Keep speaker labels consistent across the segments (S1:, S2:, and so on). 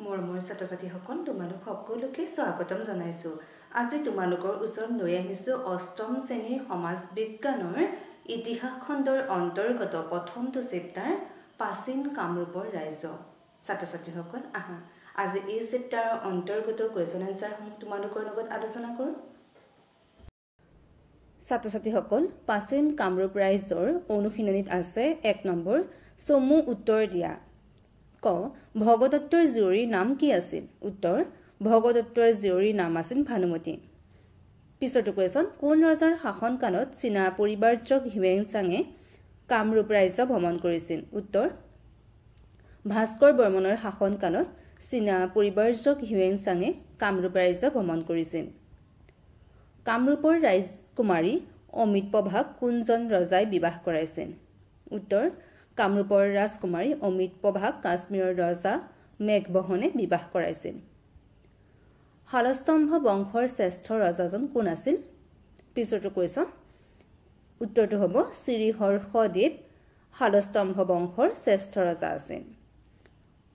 S1: মোৰ ছাত্ৰ-ছাত্ৰীসকল তোমালোক সকলোকে স্বাগতম জনাইছো। আজি তোমালোকৰ ওচৰত লৈ আহিছো অষ্টম শ্ৰেণীৰ সমাজ বিজ্ঞানৰ ইতিহাস খণ্ডৰ অন্তৰ্গত প্ৰথমটো চেপ্টাৰ প্ৰাচীন কামৰূপৰ ৰাজ্য। ছাত্ৰ-ছাত্ৰীসকল আহা আজি এই চেপ্টাৰৰ অন্তৰ্গত কোৱেশ্যন এনসাৰসমূহ তোমালোকৰ লগত আলোচনা কৰোঁ। ছাত্ৰ-ছাত্ৰীসকল প্ৰাচীন কামৰূপ ৰাজ্যৰ অনুশীলনীত আছে 1 নম্বৰ চমু উত্তৰ দিয়া। ক ভগদত্তৰ জীয়ৰীৰ নাম কি আছিল? উত্তৰ ভগদত্তৰ জীয়ৰীৰ নাম আছিল ভানুমতী। পিছৰটো কুৱেশ্যন কোন ৰজাৰ শাসনকালত চীনা পৰিব্ৰাজক হিউৱেন-চাঙে কামৰূপ ৰাজ্য ভ্ৰমণ কৰিছিল? উত্তৰ ভাস্কৰ বৰ্মনৰ শাসনকালত চীনা পৰিব্ৰাজক হিউৱেন-চাঙে কামৰূপ ৰাজ্য ভ্ৰমণ কৰিছিল। কামৰূপৰ ৰাজকুমাৰী অমৃতপ্ৰভাক কোনজন ৰজাই বিবাহ কৰাইছিল? উত্তৰ কামৰূপৰ ৰাজকুমাৰী অমৃতপ্ৰভাক কাশ্মীৰৰ ৰজা মেঘবহনে বিবাহ কৰাইছিল। শালস্তম্ভ বংশৰ শ্ৰেষ্ঠ ৰজাজন কোন আছিল? পিছৰটো কুৱেশ্যন উত্তৰটো হ'ব শ্ৰীহৰ্ষদেৱ শালস্তম্ভ বংশৰ শ্ৰেষ্ঠ ৰজা আছিল।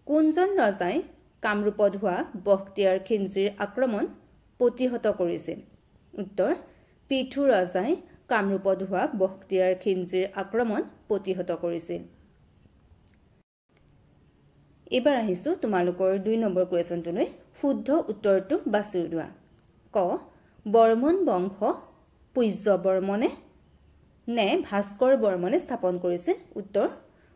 S1: কোনজন ৰজাই কামৰূপত হোৱা বখতিয়াৰ খিলজীৰ আক্ৰমণ প্ৰতিহত কৰিছিল? উত্তৰ পৃথু ৰজাই কামৰূপত হোৱা বখতিয়াৰ খিলজীৰ আক্ৰমণ প্ৰতিহত কৰিছিল। এবাৰ আহিছো তোমালোকৰ 2 নম্বৰ কুৱেশ্যনটোলৈ। শুদ্ধ উত্তৰটো বাছি উলিওৱা। ক বৰ্মন বংশ পূজ্য বৰ্মনে নে ভাস্কৰ বৰ্মনে স্থাপন কৰিছিল? উত্তৰ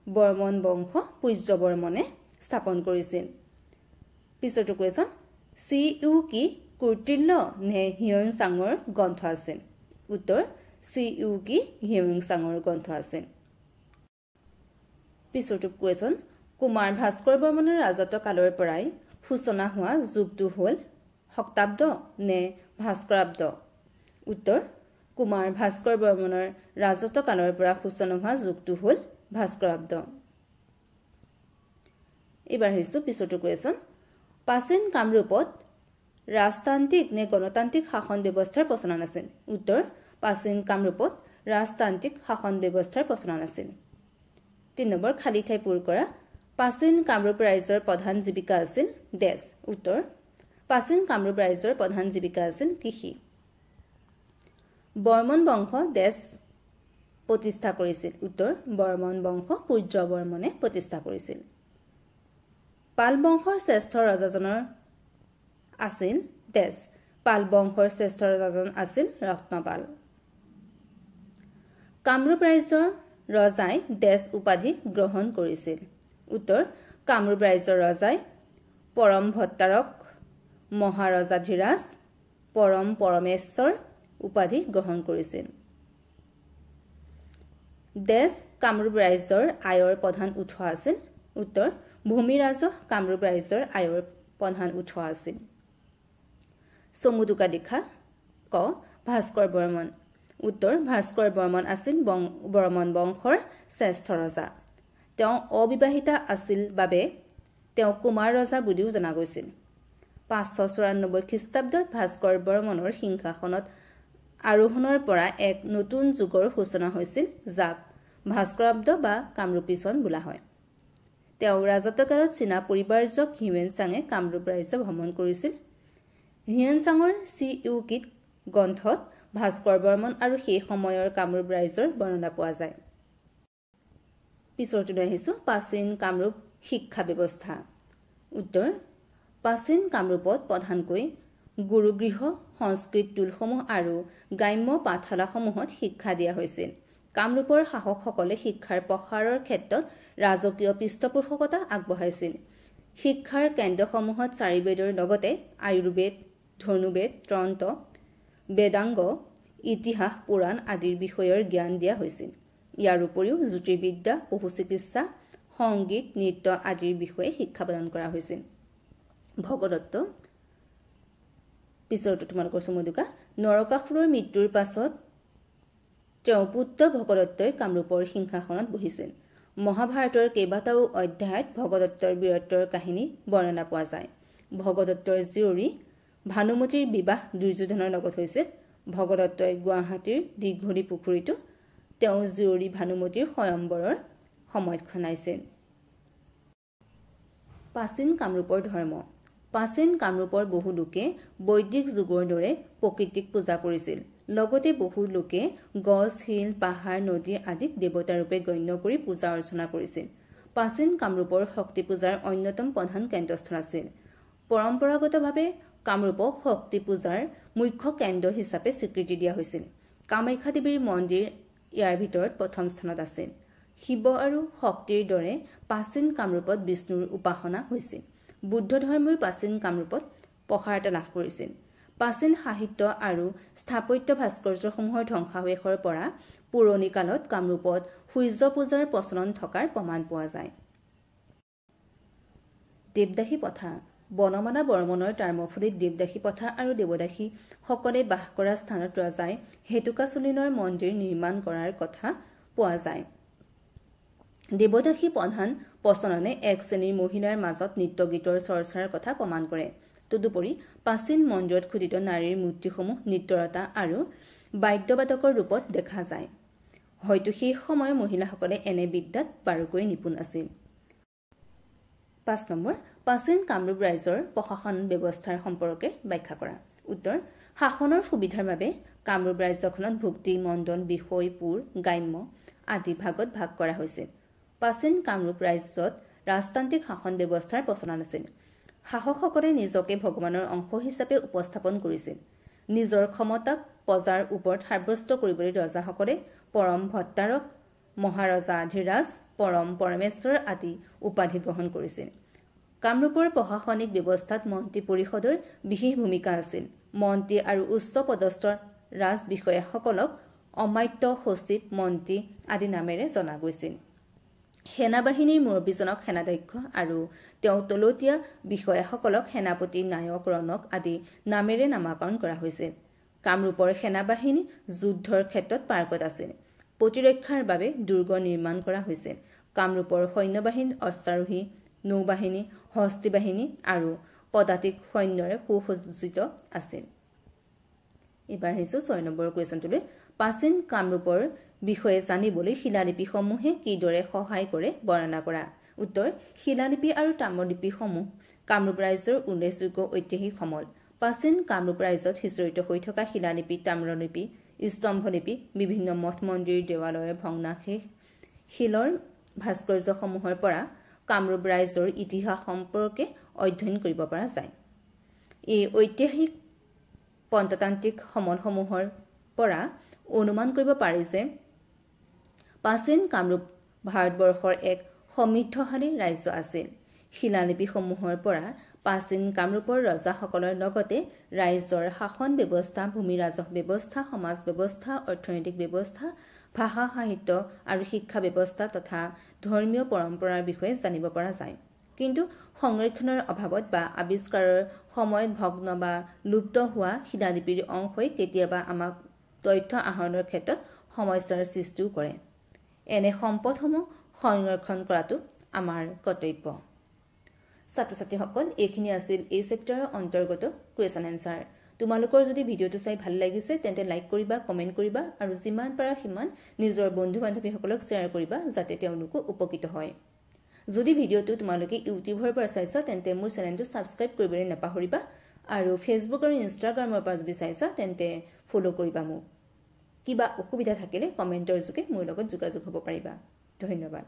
S1: বৰ্মন বংশ পূজ্য বৰ্মনে স্থাপন কৰিছিল। পিছৰটো কুৱেশ্যন চিউকি কৌটিল্য নে হিউৱেন-চাঙৰ গ্ৰন্থ আছিল? উত্তৰ চিউকি হিউৱেন-চাঙৰ গ্ৰন্থ আছিল। পিছৰটো কুৱেশ্যন কুমাৰ ভাস্কৰ বৰ্মনৰ ৰাজত্ব কালৰ পৰাই সূচনা হোৱা যুগটো হ'ল শকাব্দ নে ভাস্কৰাব্দ? উত্তৰ কুমাৰ ভাস্কৰ বৰ্মনৰ ৰাজত্ব কালৰ পৰা সূচনা হোৱা যুগটো হ'ল ভাস্কৰাব্দ। এবাৰ আহিছো পিছৰটো কুৱেশ্যন প্ৰাচীন কামৰূপত ৰাজতান্ত্ৰিক নে গণতান্ত্ৰিক শাসন ব্যৱস্থাৰ প্ৰচলন আছিল? উত্তৰ প্ৰাচীন কামৰূপত ৰাজতান্ত্ৰিক শাসন ব্যৱস্থাৰ প্ৰচলন আছিল। 3 নম্বৰ খালী ঠাই পূৰ কৰা। প্ৰাচীন কামৰূপ ৰাজ্যৰ প্ৰধান জীৱিকা আছিল ডেছ? উত্তৰ প্ৰাচীন কামৰূপ ৰাজ্যৰ প্ৰধান জীৱিকা আছিল কৃষি। বৰ্মন বংশ ডেছ প্ৰতিষ্ঠা কৰিছিল? উত্তৰ বৰ্মন বংশ পূজ্য বৰ্মনে প্ৰতিষ্ঠা কৰিছিল। পাল বংশৰ শ্ৰেষ্ঠ ৰজাজনৰ আছিল ডেছ? পাল বংশৰ শ্ৰেষ্ঠ ৰজাজন আছিল ৰত্নপাল। কামৰূপ ৰাজ্যৰ ৰজাই ডেছ উপাধি গ্ৰহণ কৰিছিল? উত্তৰ কামৰূপ ৰাজ্যৰ ৰজাই পৰম ভট্টাৰক মহাৰজাধিৰাজ পৰম পৰমেশ্বৰ উপাধি গ্ৰহণ কৰিছিল। ডেছ কামৰূপ ৰাজ্যৰ আয়ৰ প্ৰধান উৎস আছিল? উত্তৰ ভূমি ৰাজহ কামৰূপ ৰাজ্যৰ আয়ৰ প্ৰধান উৎস আছিল। চমুটোকা দেখা। ক ভাস্কৰ বৰ্মন। উত্তৰ ভাস্কৰ বৰ্মন আছিল বৰ্মন বংশৰ শ্ৰেষ্ঠ ৰজা। তেওঁ অবিবাহিতা আছিল বাবে তেওঁ কুমাৰ ৰজা বুলিও জনা গৈছিল। 594 খ্ৰীষ্টাব্দত ভাস্কৰ বৰ্মনৰ সিংহাসনত আৰোহণৰ পৰা এক নতুন যুগৰ সূচনা হৈছিল যাক ভাস্কৰাব্দ বা কামৰূপী চন বোলা হয়। তেওঁ ৰাজত্বকালত চীনা পৰিব্ৰাজক হিউৱেন-চাঙে কামৰূপ ৰাজ্য ভ্ৰমণ কৰিছিল। হিউৱেন-চাঙৰ চিউকিত গ্ৰন্থত ভাস্কৰ বৰ্মন আৰু সেই সময়ৰ কামৰূপ ৰাজ্যৰ বৰ্ণনা পোৱা যায়। পিছৰটোলৈ আহিছো প্ৰাচীন কামৰূপ শিক্ষা ব্যৱস্থা। উত্তৰ প্ৰাচীন কামৰূপত প্ৰধানকৈ গুৰুগৃহ সংস্কৃত টোলসমূহ আৰু গ্ৰাম্য পাঠশালাসমূহত শিক্ষা দিয়া হৈছিল। কামৰূপৰ শাসকসকলে শিক্ষাৰ প্ৰসাৰৰ ক্ষেত্ৰত ৰাজকীয় পৃষ্ঠপোষকতা আগবঢ়াইছিল। শিক্ষাৰ কেন্দ্ৰসমূহত 4 বেদৰ লগতে আয়ুৰ্বেদ ধনুৰ্বেদ তন্ত্ৰ বেদাংগ ইতিহাস পুৰাণ আদিৰ বিষয়ৰ জ্ঞান দিয়া হৈছিল। ইয়াৰ উপৰিও জ্যোতিৰ্বিদ্যা পশু চিকিৎসা সংগীত নৃত্য আদিৰ বিষয়ে শিক্ষা প্ৰদান কৰা হৈছিল। ভগদত্ত। পিছৰটো তোমালোকৰ চমুদুকা নৰকাসুৰৰ মৃত্যুৰ পাছত তেওঁৰ পুত্ৰ ভগদত্তই কামৰূপৰ সিংহাসনত বহিছিল। মহাভাৰতৰ কেইবাটাও অধ্যায়ত ভগদত্তৰ বীৰত্বৰ কাহিনী বৰ্ণনা পোৱা যায়। ভগদত্তৰ জীয়ৰী ভানুমতীৰ বিবাহ দুৰ্যোধনৰ লগত হৈছিল। ভগদত্তই গুৱাহাটীৰ দীঘলী পুখুৰীটো তেওঁ জীয়ৰী ভানুমতীৰ স্বয়ম্বৰৰ সময়ত খনাইছিল। প্ৰাচীন কামৰূপৰ ধৰ্ম প্ৰাচীন কামৰূপৰ বহু লোকে বৈদিক যুগৰ দৰে প্ৰকৃতিক পূজা কৰিছিল লগতে বহু লোকে গছ শিল পাহাৰ নদী আদিক দেৱতাৰূপে গণ্য কৰি পূজা অৰ্চনা কৰিছিল প্ৰাচীন কামৰূপৰ শক্তি পূজাৰ অন্যতম প্ৰধান কেন্দ্ৰস্থল আছিল পৰম্পৰাগতভাৱে কামৰূপক শক্তি পূজাৰ মুখ্য কেন্দ্ৰ হিচাপে স্বীকৃতি দিয়া হৈছিল কামাখ্যা দেৱীৰ মন্দিৰ ইয়াৰ ভিতৰত প্ৰথম স্থানত আছিল শিৱ আৰু শক্তিৰ দৰে প্ৰাচীন কামৰূপত বিষ্ণুৰ উপাসনা হৈছিল বুদ্ধ ধৰ্মই প্ৰাচীন কামৰূপত প্ৰসাৰতা লাভ কৰিছিল প্ৰাচীন সাহিত্য আৰু স্থাপত্য ভাস্কৰ্যসমূহৰ ধ্বংসাৱশেষৰ পৰা পুৰণি কালত কামৰূপত সূৰ্য পূজাৰ প্ৰচলন থকাৰ প্ৰমাণ পোৱা যায় দেৱদাসী প্ৰথা বনমালা বৰ্মনৰ টাৰ্মফুলিত দেৱদাসী প্ৰথা আৰু দেৱদাসী সকলে বাস কৰা স্থানত ৰজাই হেতুকাচলিনৰ মন্দিৰ নিৰ্মাণ কৰাৰ কথা পোৱা যায় দেৱদাসী প্ৰধান প্ৰচলনে এক শ্ৰেণীৰ মহিলাৰ মাজত নৃত্য গীতৰ চৰ্চাৰ কথা প্ৰমাণ কৰে তদুপৰি প্ৰাচীন মন্দিৰত খোদিত নাৰীৰ মূৰ্তিসমূহ নৃত্যৰতা আৰু বাদ্যবাদকৰ ৰূপত দেখা যায় হয়তো সেই সময়ৰ মহিলাসকলে এনে বিদ্যাত বাৰুকৈ নিপুণ আছিল 5 নম্বৰ প্ৰাচীন কামৰূপ ৰাজ্যৰ প্ৰশাসন ব্যৱস্থাৰ সম্পৰ্কে ব্যাখ্যা কৰা উত্তৰ শাসনৰ সুবিধাৰ বাবে কামৰূপ ৰাজ্যখনত ভুক্তি মণ্ডল বিষয়পুৰ গ্ৰাম্য আদি ভাগত ভাগ কৰা হৈছিল প্ৰাচীন কামৰূপ ৰাজ্যত ৰাজতান্ত্ৰিক শাসন ব্যৱস্থাৰ প্ৰচলন আছিল শাসকসকলে নিজকে ভগৱানৰ অংশ হিচাপে উপস্থাপন কৰিছিল নিজৰ ক্ষমতাক প্ৰজাৰ ওপৰত সাব্যস্ত কৰিবলৈ ৰজাসকলে পৰম ভট্টাৰক মহাৰজাধিৰাজ পৰম পৰমেশ্বৰ আদি উপাধি গ্ৰহণ কৰিছিল কামৰূপৰ প্ৰশাসনিক ব্যৱস্থাত মন্ত্ৰী পৰিষদৰ বিশেষ ভূমিকা আছিল মন্ত্ৰী আৰু উচ্চ পদস্থ ৰাজ বিষয়াসকলক অমাত্য সচিব মন্ত্ৰী আদি নামেৰে জনা গৈছিল সেনাবাহিনীৰ মুৰব্বীজনক সেনাধ্যক্ষ আৰু তেওঁ তলতীয়া বিষয়াসকলক সেনাপতি নায়ক ৰণক আদি নামেৰে নামাকৰণ কৰা হৈছিল কামৰূপৰ সেনাবাহিনী যুদ্ধৰ ক্ষেত্ৰত পাৰ্গত আছিল প্ৰতিৰক্ষাৰ বাবে দুৰ্গ নিৰ্মাণ কৰা হৈছিল কামৰূপৰ সৈন্যবাহিনী অশ্বাৰোহী নৌবাহিনী হস্তি বাহিনী আৰু পদাতিক সৈন্যৰে সুসজ্জিত আছিল এবাৰ আহিছো 6 নম্বৰ কুৱেশ্যনটোলৈ প্ৰাচীন কামৰূপৰ বিষয়ে জানিবলৈ শিলালিপিসমূহে কিদৰে সহায় কৰে বৰ্ণনা কৰা উত্তৰ শিলালিপি আৰু তাম্ৰলিপিসমূহ কামৰূপ ৰাজ্যৰ উল্লেখযোগ্য ঐতিহাসিক সমল প্ৰাচীন কামৰূপ ৰাজ্যত সিঁচৰিত হৈ থকা শিলালিপি তাম্ৰলিপি স্তম্ভলিপি বিভিন্ন মঠ মন্দিৰ দেৱালয়ৰ ভগ্নাৱশেষ শিলৰ ভাস্কৰ্যসমূহৰ পৰা কামৰূপ ৰাজ্যৰ ইতিহাস সম্পৰ্কে অধ্যয়ন কৰিব পৰা যায় এই ঐতিহাসিক পন্ততান্ত্ৰিক সমলসমূহৰ পৰা অনুমান কৰিব পাৰি যে প্ৰাচীন কামৰূপ ভাৰতবৰ্ষৰ এক সমৃদ্ধশালী ৰাজ্য আছিল শিলালিপিসমূহৰ পৰা প্ৰাচীন কামৰূপৰ ৰজাসকলৰ লগতে ৰাজ্যৰ শাসন ব্যৱস্থা ভূমি ৰাজহ ব্যৱস্থা সমাজ ব্যৱস্থা অৰ্থনৈতিক ব্যৱস্থা ভাষা সাহিত্য আৰু শিক্ষা ব্যৱস্থা তথা ধৰ্মীয় পৰম্পৰাৰ বিষয়ে জানিব পৰা যায় কিন্তু সংৰক্ষণৰ অভাৱত বা আৱিষ্কাৰৰ সময়ত ভগ্ন বা লুপ্ত হোৱা শিলালিপিৰ অংশই কেতিয়াবা আমাক তথ্য আহৰণৰ ক্ষেত্ৰত সমস্যাৰ সৃষ্টিও কৰে এনে সম্পদসমূহ সংৰক্ষণ কৰাটো আমাৰ কৰ্তব্য ছাত্ৰ ছাত্ৰীসকল এইখিনি আছিল এই চেপ্টাৰৰ অন্তৰ্গত কুৱেশ্যন এনসাৰ তোমালোকৰ যদি ভিডিঅটো চাই ভাল লাগিছে তেন্তে লাইক কৰিবা কমেন্ট কৰিবা আৰু যিমান পাৰা সিমান নিজৰ বন্ধু বান্ধৱীসকলক শ্বেয়াৰ কৰিবা যাতে তেওঁলোকো উপকৃত হয় যদি ভিডিঅটো তোমালোকে ইউটিউবৰ পৰা চাইছা তেন্তে মোৰ চেনেলটো সাবস্ক্ৰাইব কৰিবলৈ নাপাহৰিবা আৰু ফেসবুক আৰু ইনষ্টাগ্ৰামৰ পৰা যদি চাইছা তেন্তে ফলো কৰিবা মোক কিবা অসুবিধা থাকিলে কমেন্টৰ যোগে মোৰ লগত যোগাযোগ হ'ব পাৰিবা ধন্যবাদ